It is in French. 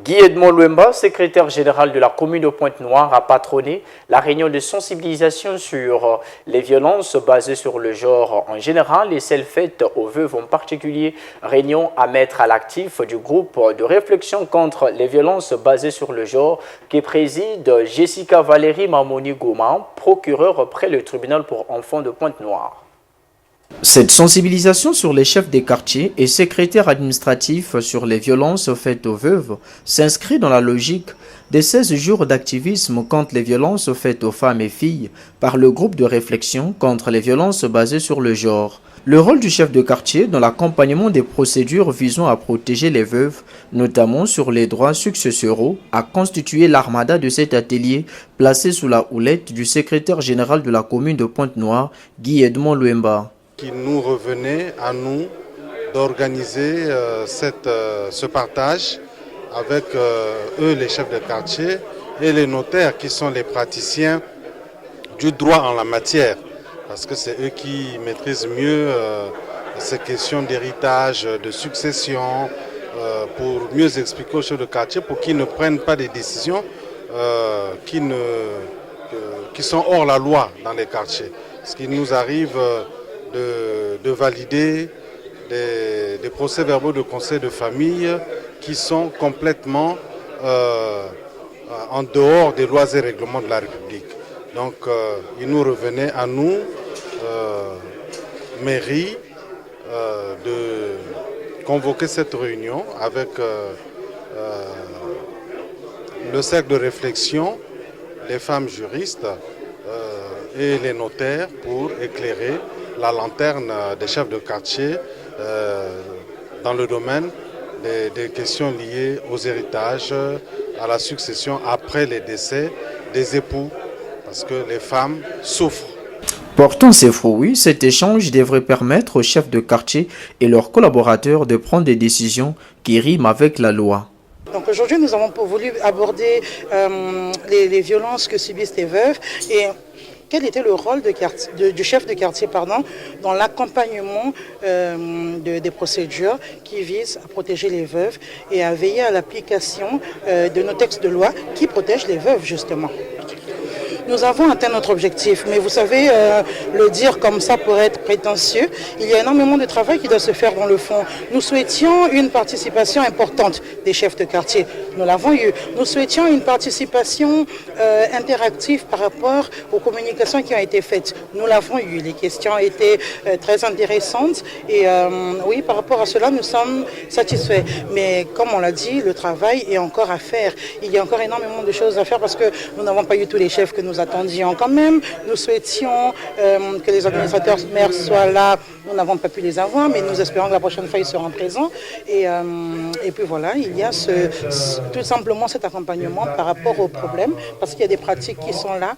Guy Edmond Luemba, secrétaire général de la commune de Pointe-Noire, a patronné la réunion de sensibilisation sur les violences basées sur le genre en général et celles faites aux veuves en particulier. Réunion à mettre à l'actif du groupe de réflexion contre les violences basées sur le genre qui préside Jessica Valérie Mamoni Gouma, procureure près le tribunal pour enfants de Pointe-Noire. Cette sensibilisation sur les chefs des quartiers et secrétaires administratifs sur les violences faites aux veuves s'inscrit dans la logique des 16 jours d'activisme contre les violences faites aux femmes et filles par le groupe de réflexion contre les violences basées sur le genre. Le rôle du chef de quartier dans l'accompagnement des procédures visant à protéger les veuves, notamment sur les droits successoraux, a constitué l'armada de cet atelier placé sous la houlette du secrétaire général de la commune de Pointe-Noire, Guy Edmond Luemba. Qu'il nous revenait à nous d'organiser ce partage avec eux, les chefs de quartier, et les notaires qui sont les praticiens du droit en la matière, parce que c'est eux qui maîtrisent mieux ces questions d'héritage, de succession, pour mieux expliquer aux chefs de quartier, pour qu'ils ne prennent pas des décisions qui sont hors la loi dans les quartiers. Ce qui nous arrive de valider des procès-verbaux de conseil de famille qui sont complètement en dehors des lois et règlements de la République. Donc il nous revenait à nous, mairie, de convoquer cette réunion avec le cercle de réflexion, les femmes juristes et les notaires pour éclairer la lanterne des chefs de quartier dans le domaine des questions liées aux héritages, à la succession après les décès des époux, parce que les femmes souffrent. Portant ses fruits, cet échange devrait permettre aux chefs de quartier et leurs collaborateurs de prendre des décisions qui riment avec la loi. Donc aujourd'hui, nous avons voulu aborder les violences que subissent les veuves et quel était le rôle du chef de quartier dans l'accompagnement des procédures qui visent à protéger les veuves et à veiller à l'application de nos textes de loi qui protègent les veuves justement. Nous avons atteint notre objectif, mais vous savez, le dire comme ça pourrait être prétentieux. Il y a énormément de travail qui doit se faire dans le fond. Nous souhaitions une participation importante des chefs de quartier. Nous l'avons eu. Nous souhaitions une participation interactive par rapport aux communications qui ont été faites. Nous l'avons eu. Les questions étaient très intéressantes et oui, par rapport à cela, nous sommes satisfaits. Mais comme on l'a dit, le travail est encore à faire. Il y a encore énormément de choses à faire parce que nous n'avons pas eu tous les chefs que nous attendions quand même. Nous souhaitions que les administrateurs maires soient là. Nous n'avons pas pu les avoir, mais nous espérons que la prochaine fois, ils seront présents. Et puis voilà, il y a tout simplement cet accompagnement par rapport aux problèmes, parce qu'il y a des pratiques qui sont là